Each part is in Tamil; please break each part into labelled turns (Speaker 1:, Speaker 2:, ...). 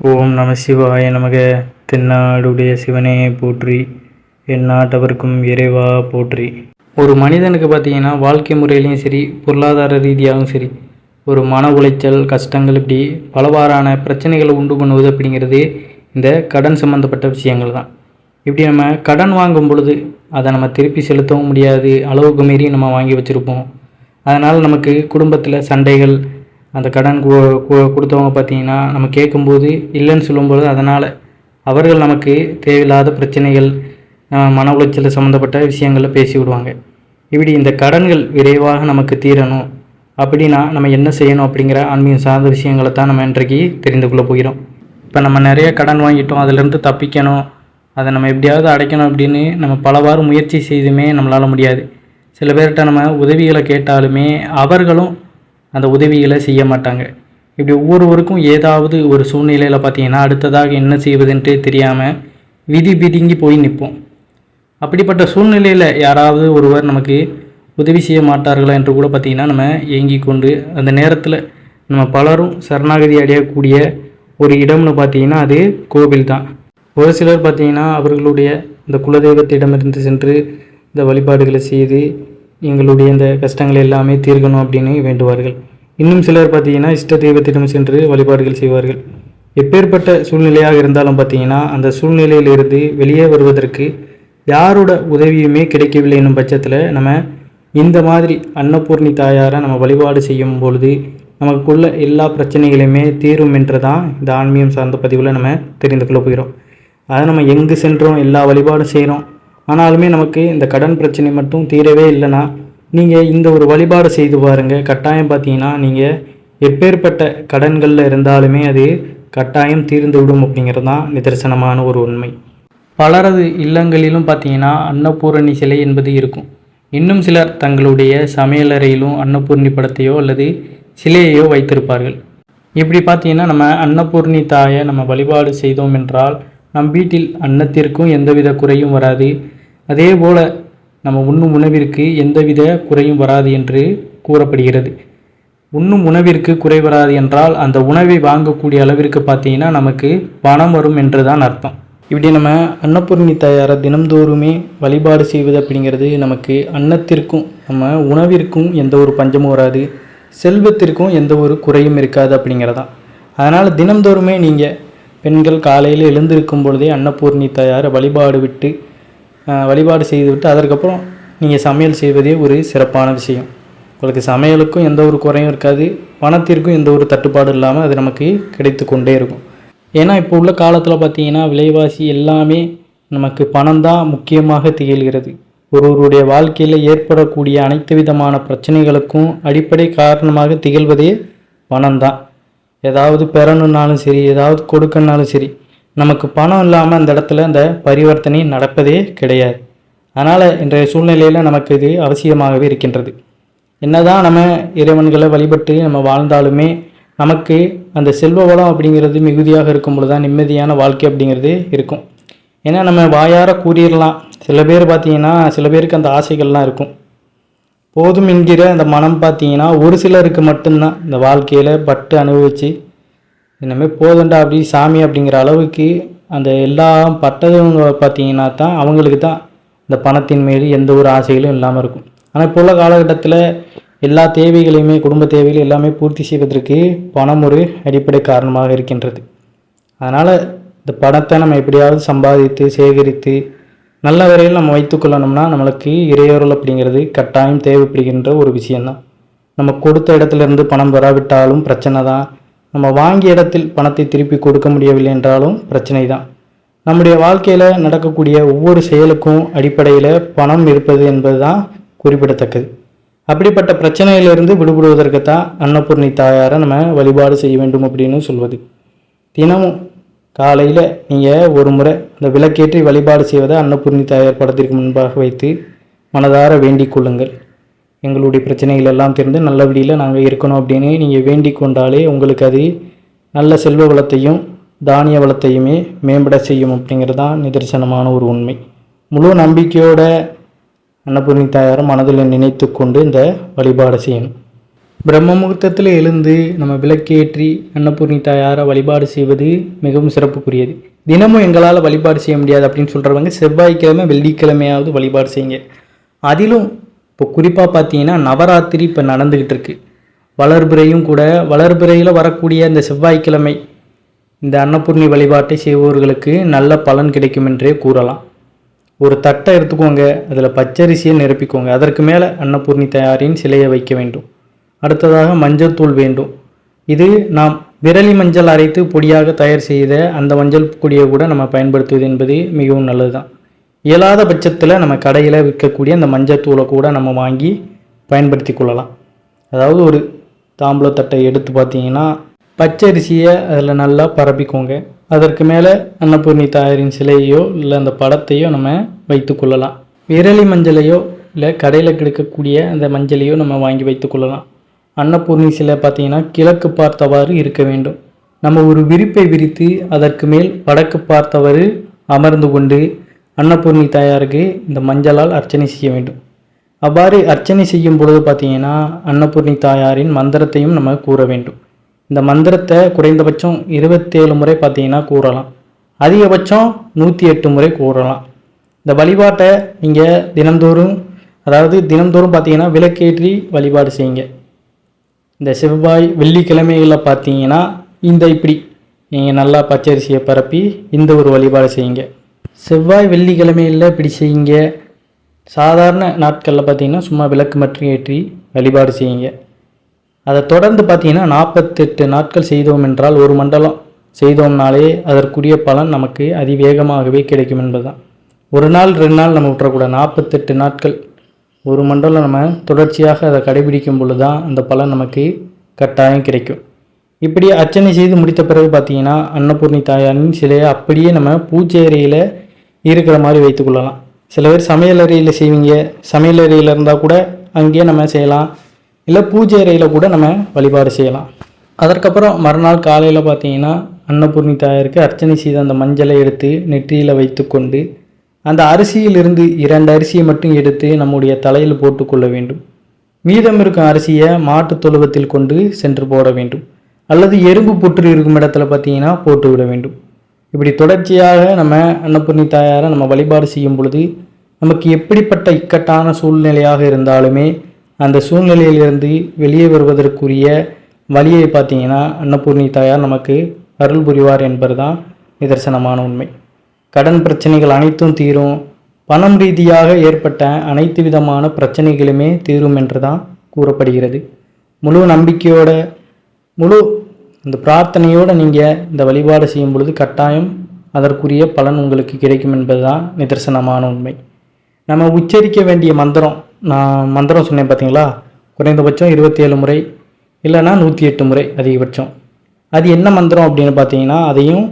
Speaker 1: ஓம் நம சிவாய நமக. தென்னாடுடைய சிவனே போற்றி, எந்நாட்டவர்க்கும் இறைவா போற்றி. ஒரு மனிதனுக்கு பார்த்தீங்கன்னா வாழ்க்கை முறையிலையும் சரி, பொருளாதார ரீதியாகவும் சரி, ஒரு மன உளைச்சல், கஷ்டங்கள், இப்படி பலவாறான பிரச்சனைகளை உண்டு பண்ணுவது அப்படிங்கிறது இந்த கடன் சம்மந்தப்பட்ட விஷயங்கள் தான். இப்படி நம்ம கடன் வாங்கும் பொழுது அதை நம்ம திருப்பி செலுத்தவும் முடியாது, அளவுக்கு மீறி நம்ம வாங்கி வச்சுருப்போம். அதனால் நமக்கு குடும்பத்தில் சண்டைகள், அந்த கடன் கொடுத்தவங்க பார்த்திங்கன்னா நம்ம கேட்கும்போது இல்லைன்னு சொல்லும்போது அதனால் அவர்கள் நமக்கு தேவையில்லாத பிரச்சனைகள், மன உளைச்சல் சம்மந்தப்பட்ட விஷயங்களில் பேசி விடுவாங்க. இப்படி இந்த கடன்கள் விரைவாக நமக்கு தீரணும் அப்படின்னா நம்ம என்ன செய்யணும் அப்படிங்கிற ஆன்மீகம் சார்ந்த விஷயங்களை தான் நம்ம இன்றைக்கு தெரிந்து கொள்ள போகிறோம். இப்போ நம்ம நிறைய கடன் வாங்கிட்டோம், அதிலிருந்து தப்பிக்கணும், அதை நம்ம எப்படியாவது அடைக்கணும் அப்படின்னு நம்ம பலவாறு முயற்சி செய்துமே நம்மளால் முடியாது. சில பேர்கிட்ட நம்ம உதவிகளை கேட்டாலுமே அவர்களும் அந்த உதவிகளை செய்ய மாட்டாங்க. இப்படி ஒவ்வொருவருக்கும் ஏதாவது ஒரு சூழ்நிலையில் பார்த்திங்கன்னா அடுத்ததாக என்ன செய்வதுன்ட்டு தெரியாமல் விதி பிதுங்கி போய் நிற்போம். அப்படிப்பட்ட சூழ்நிலையில் யாராவது ஒருவர் நமக்கு உதவி செய்ய மாட்டார்களா என்று கூட பார்த்திங்கன்னா நம்ம ஏங்கி கொண்டு அந்த நேரத்தில் நம்ம பலரும் சரணாகதி அடையக்கூடிய ஒரு இடம்னு பார்த்திங்கன்னா அது கோவில் தான். ஒரு சிலர் பார்த்திங்கன்னா அவர்களுடைய இந்த குலதெய்வத்திடமிருந்து சென்று இந்த வழிபாடுகளை செய்து எங்களுடைய இந்த கஷ்டங்கள் எல்லாமே தீர்க்கணும் அப்படின்னு வேண்டுவார்கள். இன்னும் சிலர் பார்த்திங்கன்னா இஷ்ட தெய்வத்திடம் சென்று வழிபாடுகள் செய்வார்கள். எப்பேற்பட்ட சூழ்நிலையாக இருந்தாலும் பார்த்திங்கன்னா அந்த சூழ்நிலையிலிருந்து வெளியே வருவதற்கு யாரோட உதவியுமே கிடைக்கவில்லை என்னும் பட்சத்தில் நம்ம இந்த மாதிரி அன்னபூர்ணி தாயாரை நம்ம வழிபாடு செய்யும் பொழுது நமக்குள்ள எல்லா பிரச்சனைகளையுமே தீரும் என்று தான் இந்த ஆன்மீகம் சார்ந்த பதிவில் நம்ம தெரிந்து கொள்ள போகிறோம். அதை நம்ம எங்கு சென்றோம், எல்லா வழிபாடும் செய்கிறோம், ஆனாலுமே நமக்கு இந்த கடன் பிரச்சனை மட்டும் தீரவே இல்லைன்னா நீங்கள் இந்த ஒரு வழிபாடு செய்து பாருங்கள். கட்டாயம் பார்த்தீங்கன்னா நீங்கள் எப்பேற்பட்ட கடன்களில் இருந்தாலுமே அது கட்டாயம் தீர்ந்து விடும் அப்படிங்கிறது தான் நிதர்சனமான ஒரு உண்மை. பலரது இல்லங்களிலும் பார்த்தீங்கன்னா அன்னபூரணி சிலை என்பது இருக்கும். இன்னும் சிலர் தங்களுடைய சமையலறையிலும் அன்னபூர்ணி படத்தையோ அல்லது சிலையையோ வைத்திருப்பார்கள். இப்படி பார்த்தீங்கன்னா நம்ம அன்னபூர்ணி தாயை நம்ம வழிபாடு செய்தோம் என்றால் நம் வீட்டில் அன்னத்திற்கும் எந்தவித குறையும் வராது. அதே போல் நம்ம உண்ணும் உணவிற்கு எந்தவித குறையும் வராது என்று கூறப்படுகிறது. உண்ணும் உணவிற்கு குறை வராது என்றால் அந்த உணவை வாங்கக்கூடிய அளவிற்கு பார்த்தீங்கன்னா நமக்கு பணம் வரும் என்று தான் அர்த்தம். இப்படி நம்ம அன்னபூர்ணி தாயாரை தினம்தோறுமே வழிபாடு செய்வது அப்படிங்கிறது நமக்கு அன்னத்திற்கும் நம்ம உணவிற்கும் எந்த ஒரு பஞ்சமும் வராது, செல்வத்திற்கும் எந்த ஒரு குறையும் இருக்காது அப்படிங்கிறதான். அதனால் தினம்தோறுமே நீங்கள் பெண்கள் காலையில் எழுந்திருக்கும் பொழுதே அன்னபூர்ணி தாயாரை வழிபாடு செய்துவிட்டு அதற்கப்புறம் நீங்கள் சமையல் செய்வதே ஒரு சிறப்பான விஷயம். உங்களுக்கு சமையலுக்கும் எந்த ஒரு குறையும் இருக்காது, பணத்திற்கும் எந்த ஒரு தட்டுப்பாடு இல்லாமல் அது நமக்கு கிடைத்து கொண்டே இருக்கும். ஏன்னா இப்போ உள்ள காலத்தில் பார்த்தீங்கன்னா விலைவாசி எல்லாமே நமக்கு பணம் தான் முக்கியமாக திகழ்கிறது. ஒருவருடைய வாழ்க்கையில் ஏற்படக்கூடிய அனைத்து விதமான பிரச்சனைகளுக்கும் அடிப்படை காரணமாக திகழ்வதே பணம் தான். ஏதாவது பெறணுன்னாலும் சரி, ஏதாவது கொடுக்கணுன்னாலும் சரி, நமக்கு பணம் இல்லாமல் அந்த இடத்துல அந்த பரிவர்த்தனை நடப்பதே கிடையாது. அதனால் இன்றைய சூழ்நிலையில் நமக்கு இது அவசியமாகவே இருக்கின்றது. என்னதான் நம்ம இறைவன்களை வழிபட்டு நம்ம வாழ்ந்தாலுமே நமக்கு அந்த செல்வ வளம் அப்படிங்கிறது மிகுதியாக இருக்கும் பொழுது தான் நிம்மதியான வாழ்க்கை அப்படிங்கிறது இருக்கும். ஏன்னா நம்ம வாயார கூறிடலாம். சில பேர் பார்த்திங்கன்னா சில பேருக்கு அந்த ஆசைகள்லாம் இருக்கும். போதும் என்கிற அந்த மனம் பார்த்திங்கன்னா ஒரு சிலருக்கு மட்டும்தான் இந்த வாழ்க்கையில் பட்டு அனுபவித்து இனிமேல் போதுண்டா அப்படி சாமி அப்படிங்கிற அளவுக்கு அந்த எல்லாம் பட்டதவங்க பார்த்திங்கன்னா தான் அவங்களுக்கு தான் இந்த பணத்தின் மீது எந்த ஒரு ஆசைகளும் இல்லாமல் இருக்கும். ஆனால் இப்போ உள்ள காலகட்டத்தில் எல்லா தேவைகளையுமே குடும்ப தேவைகள் எல்லாமே பூர்த்தி செய்வதற்கு பணம் ஒரு அடிப்படை காரணமாக இருக்கின்றது. அதனால் இந்த பணத்தை நம்ம எப்படியாவது சம்பாதித்து சேகரித்து நல்ல வரையில் நம்ம வைத்துக்கொள்ளணும்னா நம்மளுக்கு இறையொருள் அப்படிங்கிறது கட்டாயம் தேவைப்படுகின்ற ஒரு விஷயந்தான். நம்ம கொடுத்த இடத்துலேருந்து பணம் வராவிட்டாலும் பிரச்சனை தான், நம்ம வாங்கிய இடத்தில் பணத்தை திருப்பி கொடுக்க முடியவில்லை என்றாலும் பிரச்சனை தான். நம்முடைய வாழ்க்கையில் நடக்கக்கூடிய ஒவ்வொரு செயலுக்கும் அடிப்படையில் பணம் இருப்பது என்பது தான் குறிப்பிடத்தக்கது. அப்படிப்பட்ட பிரச்சனையிலிருந்து விடுபடுவதற்கு தான் அன்னபூர்ணி தாயாரை நம்ம வழிபாடு செய்ய வேண்டும் அப்படின்னு சொல்வது. தினமும் காலையில் நீங்கள் ஒரு முறை அந்த விளக்கேற்றி வழிபாடு செய்வதை அன்னபூர்ணி தாயார் படத்திற்கு முன்பாக வைத்து மனதார வேண்டிக் கொள்ளுங்கள். எங்களுடைய பிரச்சனைகள் எல்லாம் தெரிந்து நல்ல வழியில் நாங்கள் இருக்கணும் அப்படின்னு நீங்கள் வேண்டிக் கொண்டாலே உங்களுக்கு அது நல்ல செல்வ வளத்தையும் தானிய வளத்தையுமே மேம்பட செய்யும் அப்படிங்கிறது தான் நிதர்சனமான ஒரு உண்மை. முழு நம்பிக்கையோட அன்னபூர்ணி தாயாரை மனதில் நினைத்து கொண்டு இந்த வழிபாடு செய்யணும். பிரம்ம முகூர்த்தத்தில் எழுந்து நம்ம விளக்கேற்றி அன்னபூர்ணி தாயாரை வழிபாடு செய்வது மிகவும் சிறப்புக்குரியது. தினமும் எங்களால் வழிபாடு செய்ய முடியாது அப்படின்னு சொல்கிறவங்க செவ்வாய்க்கிழமை வெள்ளிக்கிழமையாவது வழிபாடு செய்யுங்க. அதிலும் இப்போ குறிப்பாக பார்த்தீங்கன்னா நவராத்திரி இப்போ நடந்துக்கிட்டு இருக்கு. வளர்பிறையும் கூட, வளர்பிறையில் வரக்கூடிய இந்த செவ்வாய்க்கிழமை இந்த அன்னபூர்ணி வழிபாட்டை செய்பவர்களுக்கு நல்ல பலன் கிடைக்கும் என்றே கூறலாம். ஒரு தட்டை எடுத்துக்கோங்க, அதில் பச்சரிசியை நிரப்பிக்கோங்க. அதற்கு மேலே அன்னபூர்ணி தாயாரின் சிலையை வைக்க வேண்டும். அடுத்ததாக மஞ்சள் தூள் வேண்டும். இது நாம் விரலி மஞ்சள் அரைத்து பொடியாக தயார் செய்த அந்த மஞ்சள் பொடியை கூட நம்ம பயன்படுத்துவது என்பது மிகவும் நல்லது தான். இயலாத பட்சத்தில் நம்ம கடையில் விற்கக்கூடிய அந்த மஞ்சள் தூளை கூட நம்ம வாங்கி பயன்படுத்தி கொள்ளலாம். அதாவது ஒரு தாம்பூலத்தட்டை எடுத்து பார்த்தீங்கன்னா பச்சரிசியை அதில் நல்லா பரப்பிக்கோங்க. அதற்கு மேலே அன்னபூர்ணி தாயாரின் சிலையோ இல்லை அந்த படத்தையோ நம்ம வைத்து கொள்ளலாம். விரலி மஞ்சளையோ இல்லை கடையில் கிடைக்கக்கூடிய அந்த மஞ்சளையோ நம்ம வாங்கி வைத்து கொள்ளலாம். அன்னபூர்ணி சிலை பார்த்தீங்கன்னா கிழக்கு பார்த்தவாறு இருக்க வேண்டும். நம்ம ஒரு விரிப்பை விரித்து அதற்கு மேல் வடக்கு பார்த்தவாறு அமர்ந்து கொண்டு அன்னபூர்ணி தாயாருக்கு இந்த மஞ்சளால் அர்ச்சனை செய்ய வேண்டும். அவ்வாறு அர்ச்சனை செய்யும் பொழுது பார்த்தீங்கன்னா அன்னபூர்ணி தாயாரின் மந்திரத்தையும் நம்ம கூற வேண்டும். இந்த மந்திரத்தை குறைந்தபட்சம் 27 முறை பார்த்தீங்கன்னா கூறலாம். அதிகபட்சம் 108 முறை கூறலாம். இந்த வழிபாட்டை நீங்கள் தினந்தோறும் பார்த்தீங்கன்னா விளக்கேற்றி வழிபாடு செய்யுங்க. இந்த செவ்வாய் வெள்ளிக்கிழமைகளில் பார்த்தீங்கன்னா இப்படி நீங்கள் நல்லா பச்சரிசியை பரப்பி இந்த ஒரு வழிபாடு செய்யுங்க. செவ்வாய் வெள்ளிக்கிழமையில் இப்படி செய்யுங்க. சாதாரண நாட்களில் பார்த்தீங்கன்னா சும்மா விளக்கு மட்டும் ஏற்றி வழிபாடு செய்யுங்க. அதை தொடர்ந்து பார்த்தீங்கன்னா 48 நாட்கள் செய்தோம் என்றால், ஒரு மண்டலம் செய்தோம்னாலே அதற்குரிய பலன் நமக்கு அதிவேகமாகவே கிடைக்கும் என்பதுதான். ஒரு நாள் 2 நாள் நம்ம விட்டுறக்கூடாது. 48 நாட்கள் ஒரு மண்டலம் நம்ம தொடர்ச்சியாக அதை கடைபிடிக்கும் பொழுது தான் அந்த பலன் நமக்கு கட்டாயம் கிடைக்கும். இப்படி அர்ச்சனை செய்து முடித்த பிறகு பார்த்தீங்கன்னா அன்னபூர்ணி தாயாரின் சிலையை அப்படியே நம்ம பூஜை அறையில் இருக்கிற மாதிரி வைத்துக்கொள்ளலாம். சில பேர் சமையல் அறையில் செய்வீங்க. சமையல் அறையில் இருந்தால் கூட அங்கேயே நம்ம செய்யலாம். இல்லை பூஜை அறையில் கூட நம்ம வழிபாடு செய்யலாம். அதற்கப்புறம் மறுநாள் காலையில் பார்த்தீங்கன்னா அன்னபூர்ணி தாயாருக்கு அர்ச்சனை செய்த அந்த மஞ்சளை எடுத்து நெற்றியில் வைத்து கொண்டு அந்த அரிசியிலிருந்து 2 அரிசியை மட்டும் எடுத்து நம்முடைய தலையில் போட்டுக்கொள்ள வேண்டும். மீதம் இருக்கும் அரிசியை மாட்டு தொழுவத்தில் கொண்டு சென்று போட வேண்டும். அல்லது எறும்பு புற்று இருக்கும் இடத்துல பார்த்தீங்கன்னா போட்டு விட வேண்டும். இப்படி தொடர்ச்சியாக நம்ம அன்னபூர்ணி தாயாரை நம்ம வழிபாடு செய்யும் பொழுது நமக்கு எப்படிப்பட்ட இக்கட்டான சூழ்நிலையாக இருந்தாலுமே அந்த சூழ்நிலையிலிருந்து வெளியே வருவதற்குரிய வழியை பார்த்தீங்கன்னா அன்னபூர்ணி தாயார் நமக்கு அருள் புரிவார் என்பது தான் நிதர்சனமான உண்மை. கடன் பிரச்சனைகள் அனைத்தும் தீரும். பணம் ரீதியாக ஏற்பட்ட அனைத்து விதமான பிரச்சனைகளுமே தீரும் என்று தான் கூறப்படுகிறது. முழு நம்பிக்கையோட இந்த பிரார்த்தனையோடு நீங்கள் இந்த வழிபாடு செய்யும் பொழுது கட்டாயம் அதற்குரிய பலன் உங்களுக்கு கிடைக்கும் என்பது தான் நிதர்சனமான உண்மை. நம்ம உச்சரிக்க வேண்டிய மந்திரம், நான் மந்திரம் சொன்னேன் பார்த்தீங்களா, குறைந்தபட்சம் 27 முறை இல்லைன்னா 108 முறை அதிகபட்சம். அது என்ன மந்திரம் அப்படின்னு பார்த்தீங்கன்னா அதையும்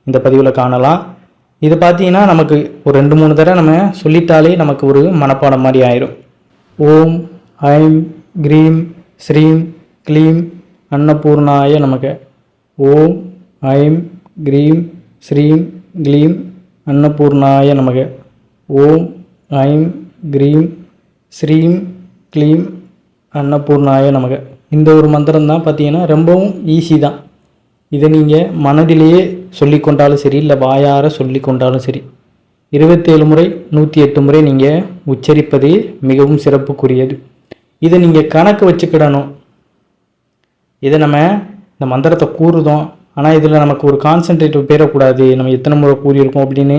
Speaker 1: இந்த பதிவில் காணலாம். இது பார்த்தீங்கன்னா நமக்கு ஒரு 2-3 தடவை நம்ம சொல்லிட்டாலே நமக்கு ஒரு மனப்பாடம் மாதிரி ஆயிரும். ஓம் ஐம் க்ரீம் ஸ்ரீம் க்ளீம் அன்னபூர்ணாய நமக. ஓம் ஐம் க்ரீம் ஸ்ரீம் க்ளீம் அன்னபூர்ணாய நமக. ஓம் ஐம் க்ரீம் ஸ்ரீம் க்ளீம் அன்னபூர்ணாய நமக. இந்த ஒரு மந்திரம் தான் பார்த்தீங்கன்னா ரொம்பவும் ஈஸி தான். இதை நீங்கள் மனதிலேயே சொல்லிக்கொண்டாலும் சரி, இல்லை வாயார சொல்லிக்கொண்டாலும் சரி, 27 முறை 108 முறை நீங்கள் உச்சரிப்பது மிகவும் சிறப்புக்குரியது. இதை நீங்கள் கணக்கு வச்சுக்கிடணும். இதை நம்ம இந்த மந்திரத்தை கூறுதோம், ஆனால் இதில் நமக்கு ஒரு கான்சன்ட்ரேட் பேரக்கூடாது. நம்ம எத்தனை முறை கூறியிருக்கோம் அப்படின்னு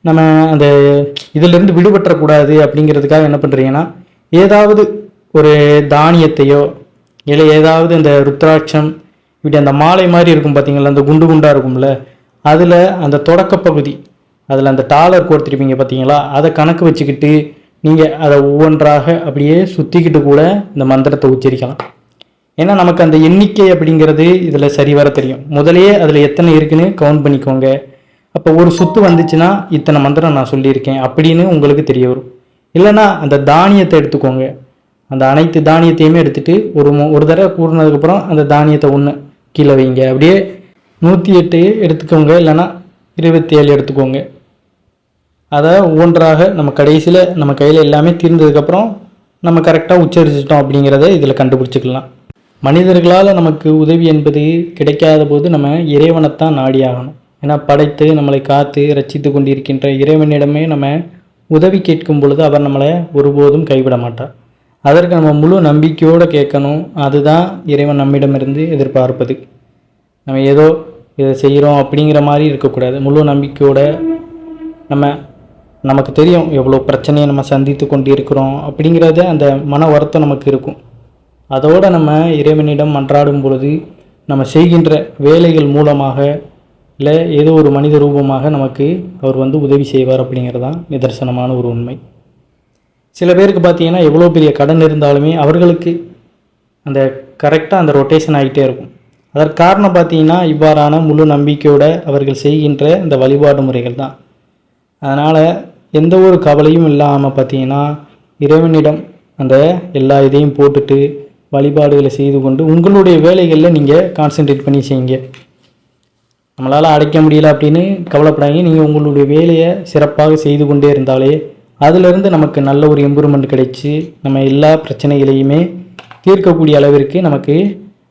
Speaker 1: நம்ம அந்த இதிலிருந்து விடுபற்றக்கூடாது. அப்படிங்கிறதுக்காக என்ன பண்ணுறீங்கன்னா, ஏதாவது ஒரு தானியத்தையோ இல்லை ஏதாவது இந்த ருத்ராட்சம் இப்படி அந்த மாலை மாதிரி இருக்கும் பார்த்தீங்களா, அந்த குண்டு குண்டாக இருக்கும்ல, அதில் அந்த தொடக்கப்பகுதி அதில் அந்த டாலர் கொடுத்துருப்பீங்க பார்த்தீங்களா, அதை கணக்கு வச்சுக்கிட்டு நீங்கள் அதை ஒவ்வொன்றாக அப்படியே சுற்றிக்கிட்டு கூட இந்த மந்திரத்தை உச்சரிக்கலாம். ஏன்னா நமக்கு அந்த எண்ணிக்கை அப்படிங்கிறது இதில் சரிவர தெரியும். முதலையே அதில் எத்தனை இருக்குன்னு கவுண்ட் பண்ணிக்கோங்க. அப்போ ஒரு சுத்து வந்துச்சுன்னா இத்தனை மந்திரம் நான் சொல்லியிருக்கேன் அப்படின்னு உங்களுக்கு தெரிய வரும். இல்லைன்னா அந்த தானியத்தை எடுத்துக்கோங்க. அந்த அனைத்து தானியத்தையுமே எடுத்துகிட்டு ஒரு தடவை கூறினதுக்கப்புறம் அந்த தானியத்தை ஒன்று கீழே வைங்க. அப்படியே 108 எடுத்துக்கோங்க, இல்லைன்னா 27 எடுத்துக்கோங்க. அதை ஒவ்வொன்றாக நம்ம கடைசியில் நம்ம கையில் எல்லாமே தீர்ந்ததுக்கப்புறம் நம்ம கரெக்டாக உச்சரிச்சிட்டோம் அப்படிங்கிறத இதில் கண்டுபிடிச்சிக்கலாம். மனிதர்களால் நமக்கு உதவி என்பது கிடைக்காத போது நம்ம இறைவனைத்தான் நாடியாகணும். ஏன்னா படைத்து நம்மளை காத்து ரட்சித்து கொண்டிருக்கின்ற இறைவனிடமே நம்ம உதவி கேட்கும் பொழுது அவர் நம்மளை ஒருபோதும் கைவிட மாட்டார். அதற்கு நம்ம முழு நம்பிக்கையோடு கேட்கணும். அதுதான் இறைவன் நம்மிடமிருந்து எதிர்பார்ப்பது. நம்ம ஏதோ இதை செய்கிறோம் அப்படிங்கிற மாதிரி இருக்கக்கூடாது. முழு நம்பிக்கையோட நமக்கு தெரியும் எவ்வளோ பிரச்சனையை நம்ம சந்தித்து கொண்டு இருக்கிறோம் அப்படிங்கிறத அந்த மன வருத்தம் நமக்கு இருக்கும். அதோடு நம்ம இறைவனிடம் மன்றாடும் பொழுது நம்ம செய்கின்ற வேலைகள் மூலமாக இல்லை ஏதோ ஒரு மனித ரூபமாக நமக்கு அவர் உதவி செய்வார் அப்படிங்கிறதான் நிதர்சனமான ஒரு உண்மை. சில பேருக்கு பார்த்தீங்கன்னா எவ்வளோ பெரிய கடன் இருந்தாலுமே அவர்களுக்கு அந்த கரெக்டாக அந்த ரொட்டேஷன் ஆகிட்டே இருக்கும். அதற்கு காரணம் பார்த்தீங்கன்னா இவ்வாறான முழு நம்பிக்கையோடு அவர்கள் செய்கின்ற இந்த வழிபாடு முறைகள் தான். அதனால் எந்த ஒரு கவலையும் இல்லாமல் பார்த்தீங்கன்னா இறைவனிடம் அந்த எல்லா இதையும் போட்டுட்டு வழிபாடுகளை செய்து கொண்டு உங்களுடைய வேலைகளில் நீங்கள் கான்சென்ட்ரேட் பண்ணி செய்யுங்க. நம்மளால் அடைக்க முடியல அப்படின்னு கவலைப்படாங்க. நீங்கள் உங்களுடைய வேலையை சிறப்பாக செய்து கொண்டே இருந்தாலே அதிலிருந்து நமக்கு நல்ல ஒரு இம்ப்ரூவ்மெண்ட் கிடைச்சி நம்ம எல்லா பிரச்சனைகளையுமே தீர்க்கக்கூடிய அளவிற்கு நமக்கு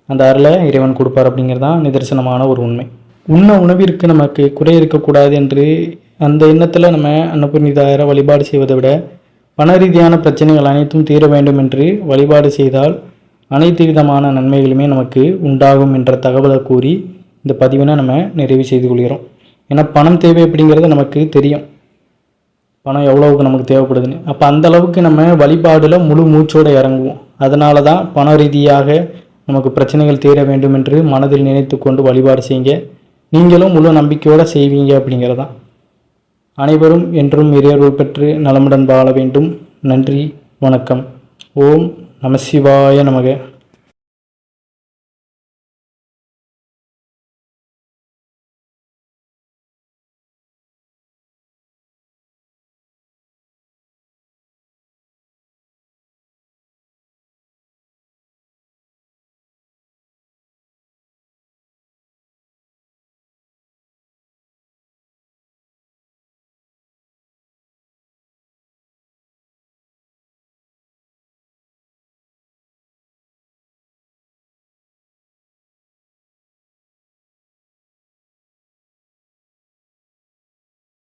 Speaker 1: அந்த அருளை இறைவன் கொடுப்பார் அப்படிங்கிறது தான் நிதர்சனமான ஒரு உண்மை. உணவிற்கு நமக்கு குறை இருக்கக்கூடாது என்று அந்த எண்ணத்தில் நம்ம அன்னபூர்ணிதாயரை வழிபாடு செய்வதை விட பண ரீதியான பிரச்சனைகள் அனைத்தும் தீர வேண்டும் என்று வழிபாடு செய்தால் அனைத்து விதமான நன்மைகளுமே நமக்கு உண்டாகும் என்ற தகவலை கூறி இந்த பதிவினை நம்ம நிறைவு செய்து கொள்கிறோம். ஏன்னா பணம் தேவை அப்படிங்கிறது நமக்கு தெரியும், பணம் எவ்வளவுக்கு நமக்கு தேவைப்படுதுன்னு. அப்போ அந்த அளவுக்கு நம்ம வழிபாடில் முழு மூச்சோடு இறங்குவோம். அதனால தான் பண ரீதியாக நமக்கு பிரச்சனைகள் தீர வேண்டும் என்று மனதில் நினைத்து கொண்டு வழிபாடு செய்யுங்க. நீங்களும் முழு நம்பிக்கையோடு செய்வீங்க அப்படிங்கிறதான். அனைவரும் என்றும் இறையருள் பெற்று நலமுடன் வாழ வேண்டும். நன்றி, வணக்கம். ஓம் நம சிவாய நமக.